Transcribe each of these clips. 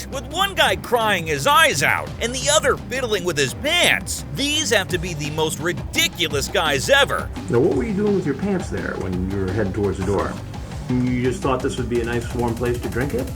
What? With one guy crying his eyes out and the other fiddling with his pants. These have to be the most ridiculous guys ever. Now, what were you doing with your pants there when you were heading towards the door? You just thought this would be a nice warm place to drink it?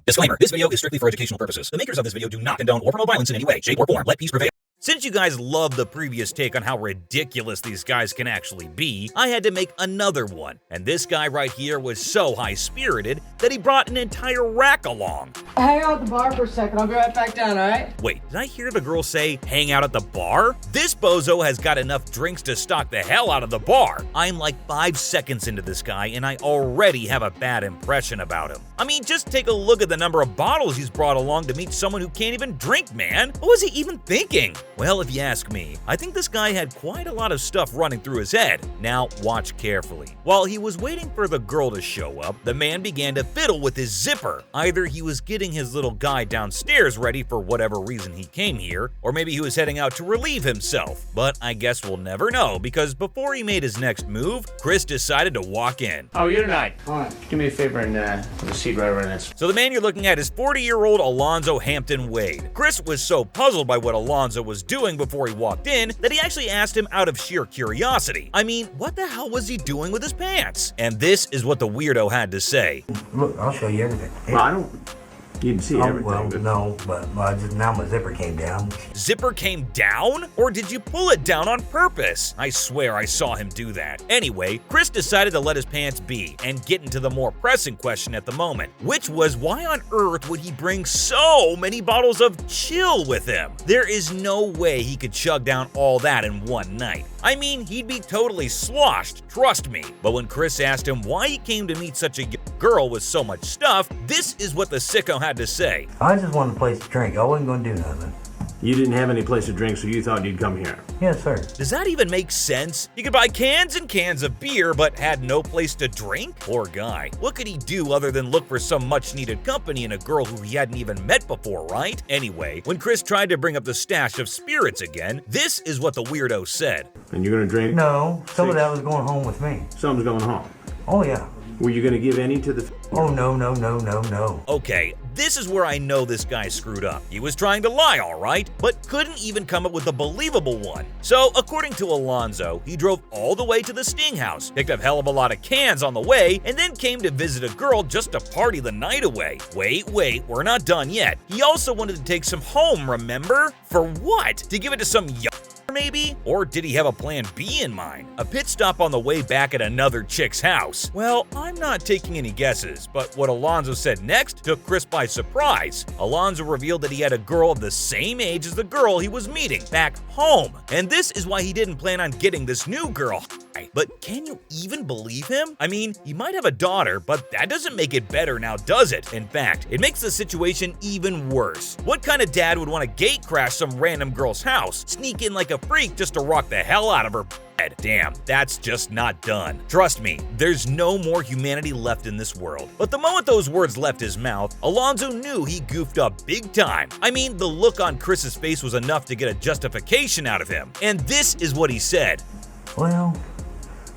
Disclaimer, this video is strictly for educational purposes. The makers of this video do not condone or promote violence in any way, shape, or form. Let peace prevail. Since you guys love the previous take on how ridiculous these guys can actually be, I had to make another one. And this guy right here was so high-spirited that he brought an entire rack along. Hang out at the bar for a second, I'll be right back down, alright? Wait, did I hear the girl say hang out at the bar? This bozo has got enough drinks to stock the hell out of the bar. I'm like 5 seconds into this guy and I already have a bad impression about him. I mean, just take a look at the number of bottles he's brought along to meet someone who can't even drink, man. What was he even thinking? Well, if you ask me, I think this guy had quite a lot of stuff running through his head. Now, watch carefully. While he was waiting for the girl to show up, the man began to fiddle with his zipper. Either he was getting his little guy downstairs ready for whatever reason he came here, or maybe he was heading out to relieve himself. But I guess we'll never know, because before he made his next move, Chris decided to walk in. How are you tonight? Fine. Do me a favor and have a seat right over there. So the man you're looking at is 40-year-old Alonzo Hampton Wade. Chris was so puzzled by what Alonzo was doing before he walked in that he actually asked him out of sheer curiosity. I mean, what the hell was he doing with his pants? And this is what the weirdo had to say. Look, I'll show you everything. Well, I don't... You can see everything. Well, no, but now my zipper came down. Zipper came down? Or did you pull it down on purpose? I swear I saw him do that. Anyway, Chris decided to let his pants be and get into the more pressing question at the moment, which was why on earth would he bring so many bottles of chill with him? There is no way he could chug down all that in one night. I mean, he'd be totally sloshed, trust me. But when Chris asked him why he came to meet such a girl with so much stuff, this is what the sicko had to say. I just wanted a place to drink. I wasn't going to do nothing. You didn't have any place to drink, so you thought you'd come here. Yes, sir. Does that even make sense? He could buy cans and cans of beer, but had no place to drink? Poor guy. What could he do other than look for some much-needed company in a girl who he hadn't even met before, right? Anyway, when Chris tried to bring up the stash of spirits again, this is what the weirdo said. And you're gonna drink? No, some of that was going home with me. Some's going home. Oh, yeah. Were you gonna give any to the... Oh, no. Okay, this is where I know this guy screwed up. He was trying to lie, all right, but couldn't even come up with a believable one. So, according to Alonzo, he drove all the way to the Sting house, picked up a hell of a lot of cans on the way, and then came to visit a girl just to party the night away. Wait, we're not done yet. He also wanted to take some home, remember? For what? To give it to some maybe? Or did he have a plan B in mind? A pit stop on the way back at another chick's house? Well, I'm not taking any guesses, but what Alonzo said next took Chris by surprise. Alonzo revealed that he had a girl of the same age as the girl he was meeting back home. And this is why he didn't plan on getting this new girl. But can you even believe him? I mean, he might have a daughter, but that doesn't make it better now, does it? In fact, it makes the situation even worse. What kind of dad would want to gate crash some random girl's house, sneak in like a freak just to rock the hell out of her bed? Damn, that's just not done. Trust me, there's no more humanity left in this world. But the moment those words left his mouth, Alonzo knew he goofed up big time. I mean, the look on Chris's face was enough to get a justification out of him. And this is what he said. Well,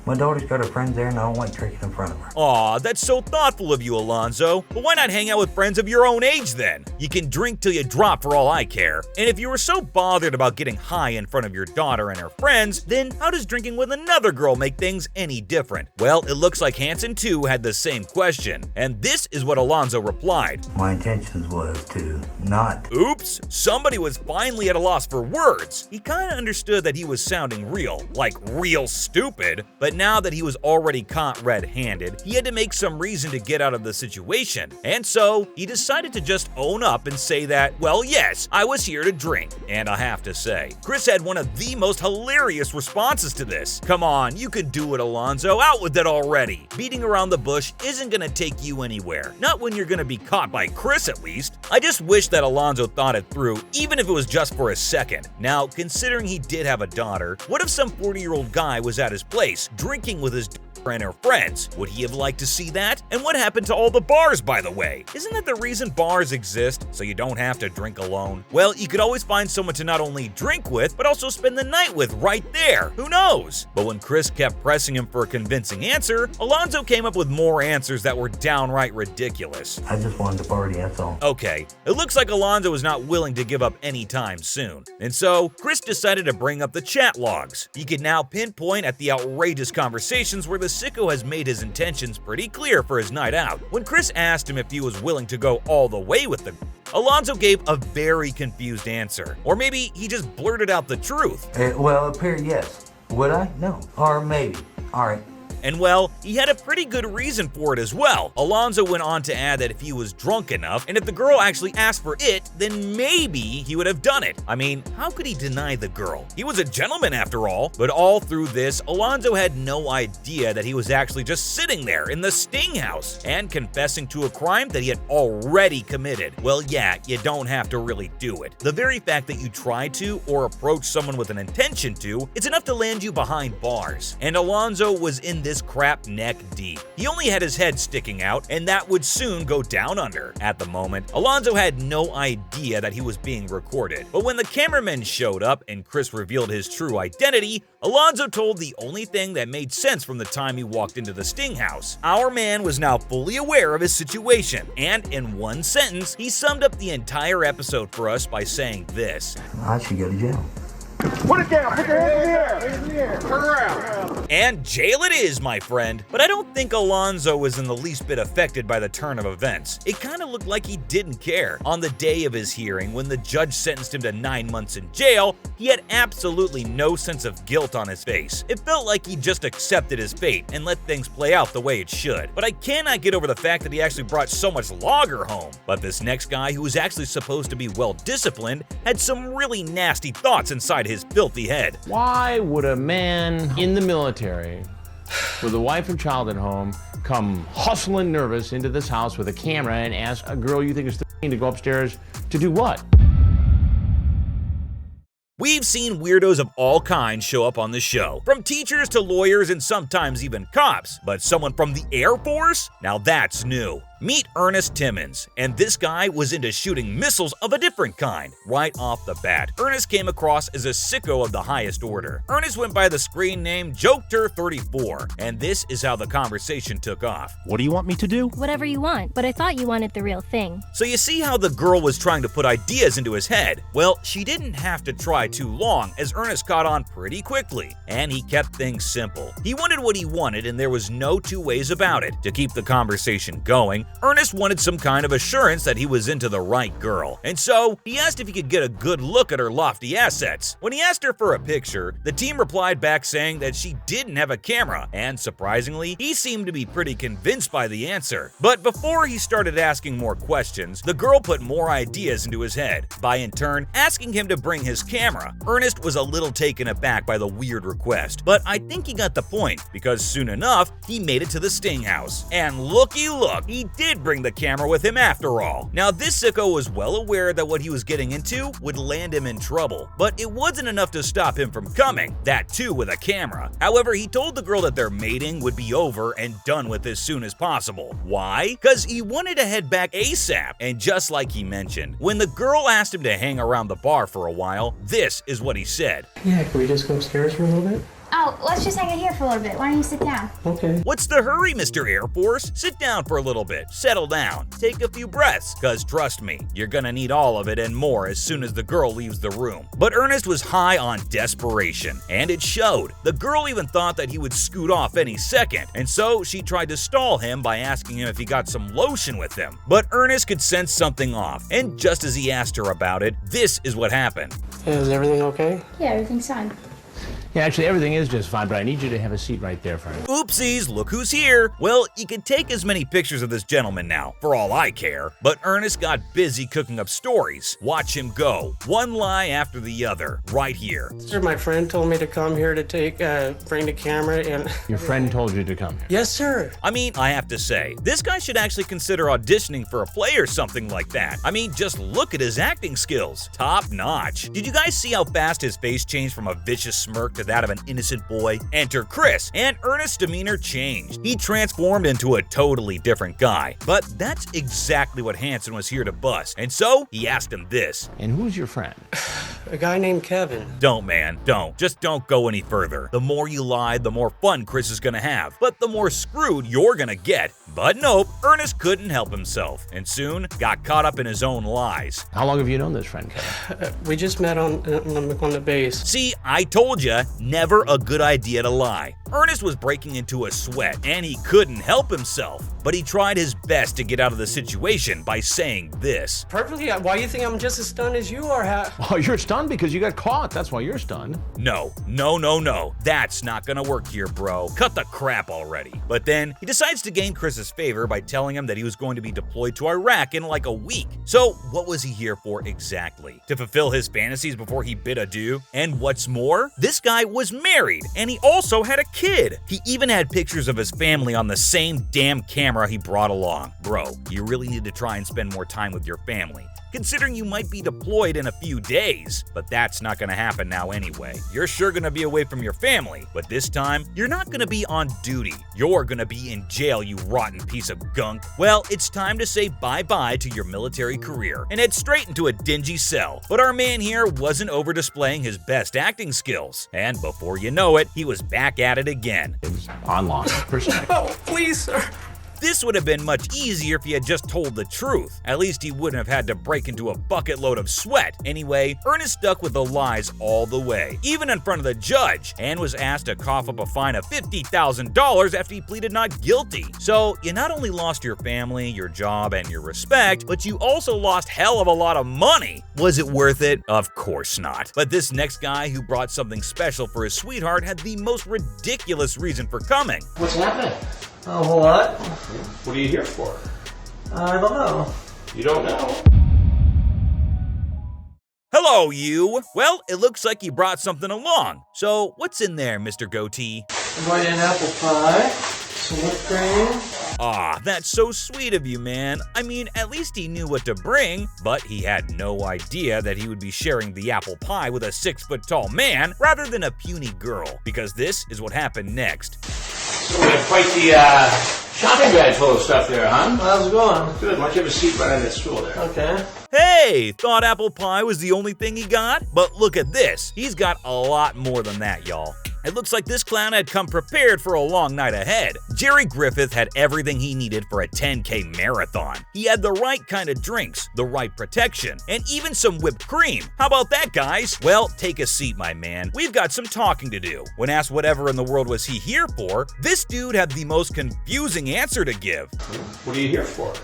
my daughter's got her friends there and I don't like drinking in front of her. Aw, that's so thoughtful of you, Alonzo. But why not hang out with friends of your own age then? You can drink till you drop for all I care. And if you were so bothered about getting high in front of your daughter and her friends, then how does drinking with another girl make things any different? Well, it looks like Hanson too had the same question. And this is what Alonzo replied. My intentions was to not... Oops, somebody was finally at a loss for words. He kinda understood that he was sounding real, like real stupid, but now that he was already caught red-handed, he had to make some reason to get out of the situation. And so, he decided to just own up and say that, well, yes, I was here to drink. And I have to say, Chris had one of the most hilarious responses to this. Come on, you could do it, Alonzo. Out with it already. Beating around the bush isn't gonna take you anywhere. Not when you're gonna be caught by Chris, at least. I just wish that Alonzo thought it through, even if it was just for a second. Now, considering he did have a daughter, what if some 40-year-old guy was at his place, drinking with his and her friends. Would he have liked to see that? And what happened to all the bars, by the way? Isn't that the reason bars exist? So you don't have to drink alone? Well, you could always find someone to not only drink with, but also spend the night with right there. Who knows? But when Chris kept pressing him for a convincing answer, Alonzo came up with more answers that were downright ridiculous. I just wanted to party, that's all. Okay, it looks like Alonzo is not willing to give up anytime soon. And so, Chris decided to bring up the chat logs. He could now pinpoint at the outrageous conversations where the sicko has made his intentions pretty clear for his night out. When Chris asked him if he was willing to go all the way with the Alonzo gave a very confused answer. Or maybe he just blurted out the truth. Well, up here, yes. Would I? No. Or maybe. All right. And well, he had a pretty good reason for it as well. Alonzo went on to add that if he was drunk enough, and if the girl actually asked for it, then maybe he would have done it. I mean, how could he deny the girl? He was a gentleman after all. But all through this, Alonzo had no idea that he was actually just sitting there in the Sting house and confessing to a crime that he had already committed. Well, yeah, you don't have to really do it. The very fact that you try to or approach someone with an intention to, it's enough to land you behind bars. And Alonzo was in this crap neck deep. He only had his head sticking out, and that would soon go down under. At the moment, Alonzo had no idea that he was being recorded. But when the cameramen showed up and Chris revealed his true identity, Alonzo told the only thing that made sense from the time he walked into the Sting house. Our man was now fully aware of his situation, and in one sentence, he summed up the entire episode for us by saying this: I should go to jail. Put it down! Put your hands in the air! Turn around! And jail it is, my friend. But I don't think Alonzo was in the least bit affected by the turn of events. It kind of looked like he didn't care. On the day of his hearing, when the judge sentenced him to 9 months in jail, he had absolutely no sense of guilt on his face. It felt like he just accepted his fate and let things play out the way it should. But I cannot get over the fact that he actually brought so much lager home. But this next guy, who was actually supposed to be well-disciplined, had some really nasty thoughts inside his filthy head. Why would a man in the military with a wife and child at home come hustling nervous into this house with a camera and ask a girl you think is 13 to go upstairs to do what? We've seen weirdos of all kinds show up on the show, from teachers to lawyers and sometimes even cops. But someone from the Air Force? Now that's new. Meet Ernest Timmons, and this guy was into shooting missiles of a different kind. Right off the bat, Ernest came across as a sicko of the highest order. Ernest went by the screen name Jokester34, and this is how the conversation took off. What do you want me to do? Whatever you want, but I thought you wanted the real thing. So you see how the girl was trying to put ideas into his head? Well, she didn't have to try too long, as Ernest caught on pretty quickly, and he kept things simple. He wanted what he wanted, and there was no two ways about it. To keep the conversation going, Ernest wanted some kind of assurance that he was into the right girl, and so he asked if he could get a good look at her lofty assets. When he asked her for a picture, the team replied back saying that she didn't have a camera, and surprisingly, he seemed to be pretty convinced by the answer. But before he started asking more questions, the girl put more ideas into his head, by in turn asking him to bring his camera. Ernest was a little taken aback by the weird request, but I think he got the point, because soon enough, he made it to the Sting house. And looky look, he did bring the camera with him after all. Now this sicko was well aware that what he was getting into would land him in trouble, but it wasn't enough to stop him from coming, that too with a camera. However, he told the girl that their mating would be over and done with as soon as possible. Why? Because he wanted to head back ASAP, and just like he mentioned, when the girl asked him to hang around the bar for a while, this is what he said. Yeah, can we just go upstairs for a little bit? Oh, let's just hang out here for a little bit. Why don't you sit down? Okay. What's the hurry, Mr. Air Force? Sit down for a little bit, settle down, take a few breaths, cause trust me, you're gonna need all of it and more as soon as the girl leaves the room. But Ernest was high on desperation, and it showed. The girl even thought that he would scoot off any second, and so she tried to stall him by asking him if he got some lotion with him. But Ernest could sense something off, and just as he asked her about it, this is what happened. Is everything okay? Yeah, everything's fine. Yeah, actually, everything is just fine, but I need you to have a seat right there, friend. Oopsies, look who's here. Well, you can take as many pictures of this gentleman now, for all I care. But Ernest got busy cooking up stories. Watch him go, one lie after the other, right here. Sir, my friend told me to come here to bring the camera and... Your friend told you to come here. Yes, sir. I mean, I have to say, this guy should actually consider auditioning for a play or something like that. I mean, just look at his acting skills. Top notch. Did you guys see how fast his face changed from a vicious smirk to that of an innocent boy. Enter Chris, and Ernest's demeanor changed. He transformed into a totally different guy. But that's exactly what Hanson was here to bust, and so he asked him this. And who's your friend? A guy named Kevin. Don't, man, don't. Just don't go any further. The more you lie, the more fun Chris is gonna have, but the more screwed you're gonna get. But nope, Ernest couldn't help himself, and soon got caught up in his own lies. How long have you known this friend, Kevin? We just met on the base. See, I told ya, never a good idea to lie. Ernest was breaking into a sweat, and he couldn't help himself. But he tried his best to get out of the situation by saying this. Perfectly. Why do you think I'm just as stunned as you are? Oh, you're stunned because you got caught. That's why you're stunned. No. That's not gonna work here, bro. Cut the crap already. But then, he decides to gain Chris's favor by telling him that he was going to be deployed to Iraq in like a week. So, what was he here for exactly? To fulfill his fantasies before he bid adieu? And what's more, this guy was married, and he also had a kid. He even had pictures of his family on the same damn camera he brought along. Bro, you really need to try and spend more time with your family, considering you might be deployed in a few days. But that's not gonna happen now anyway. You're sure gonna be away from your family, but this time, you're not gonna be on duty. You're gonna be in jail, you rotten piece of gunk. Well, it's time to say bye-bye to your military career and head straight into a dingy cell. But our man here wasn't over displaying his best acting skills. And before you know it, he was back at it again. It was on lock. Oh, please, sir. This would have been much easier if he had just told the truth. At least he wouldn't have had to break into a bucket load of sweat. Anyway, Ernest stuck with the lies all the way, even in front of the judge, and was asked to cough up a fine of $50,000 after he pleaded not guilty. So, you not only lost your family, your job, and your respect, but you also lost hell of a lot of money. Was it worth it? Of course not. But this next guy who brought something special for his sweetheart had the most ridiculous reason for coming. What's happening? A whole lot. What are you here for? I don't know. You don't know? Hello, you! Well, it looks like you brought something along. So, what's in there, Mr. Goatee? I'm going to an apple pie, some whipped cream. Aw, that's so sweet of you, man. I mean, at least he knew what to bring, but he had no idea that he would be sharing the apple pie with a 6-foot-tall man rather than a puny girl, because this is what happened next. So we have quite the shopping bag full of stuff there, huh? How's it going? Good. Why don't you have a seat right on that stool there? Okay. Hey, thought apple pie was the only thing he got? But look at this. He's got a lot more than that, y'all. It looks like this clown had come prepared for a long night ahead. Jerry Griffith had everything he needed for a 10K marathon. He had the right kind of drinks, the right protection, and even some whipped cream. How about that, guys? Well, take a seat, my man. We've got some talking to do. When asked whatever in the world was he here for, this dude had the most confusing answer to give. What are you here for?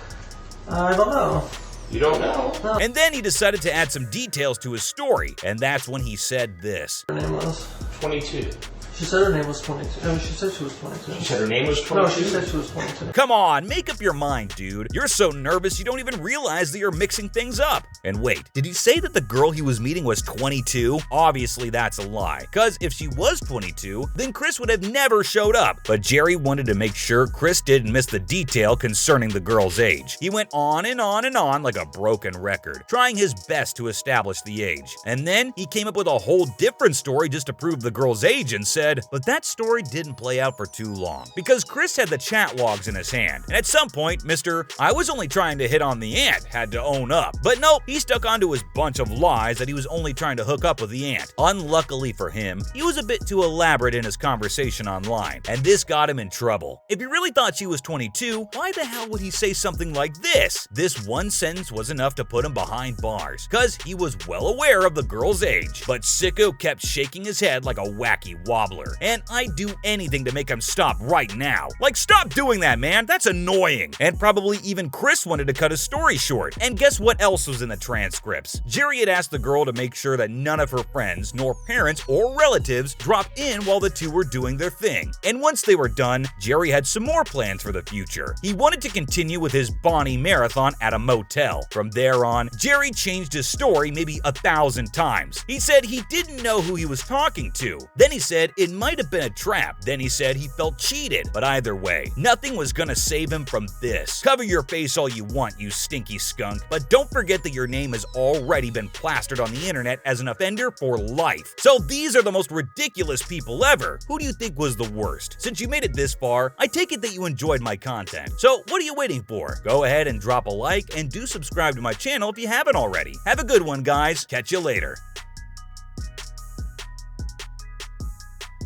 I don't know. You don't know? And then he decided to add some details to his story, and that's when he said this. Her name was? 22. She said her name was 22. No, she said she was 22. She said her name was 22? No, she said she was 22. Come on, make up your mind, dude. You're so nervous you don't even realize that you're mixing things up. And wait, did he say that the girl he was meeting was 22? Obviously that's a lie, cause if she was 22, then Chris would have never showed up. But Jerry wanted to make sure Chris didn't miss the detail concerning the girl's age. He went on and on and on like a broken record, trying his best to establish the age. And then he came up with a whole different story just to prove the girl's age and said, but that story didn't play out for too long, because Chris had the chat logs in his hand, and at some point, Mr. I was only trying to hit on the aunt had to own up. But nope, he stuck onto his bunch of lies that he was only trying to hook up with the aunt. Unluckily for him, he was a bit too elaborate in his conversation online, and this got him in trouble. If he really thought she was 22, why the hell would he say something like this? This one sentence was enough to put him behind bars, cause he was well aware of the girl's age. But Sicko kept shaking his head like a wacky wobbler. And I'd do anything to make him stop right now. Like, stop doing that, man. That's annoying. And probably even Chris wanted to cut his story short. And guess what else was in the transcripts? Jerry had asked the girl to make sure that none of her friends, nor parents or relatives, dropped in while the two were doing their thing. And once they were done, Jerry had some more plans for the future. He wanted to continue with his Bonnie marathon at a motel. From there on, Jerry changed his story maybe 1,000 times. He said he didn't know who he was talking to. Then he said it might have been a trap. Then he said he felt cheated. But either way, nothing was gonna save him from this. Cover your face all you want, you stinky skunk, but don't forget that your name has already been plastered on the internet as an offender for life. So these are the most ridiculous people ever. Who do you think was the worst? Since you made it this far, I take it that you enjoyed my content. So what are you waiting for? Go ahead and drop a like and do subscribe to my channel if you haven't already. Have a good one, guys. Catch you later.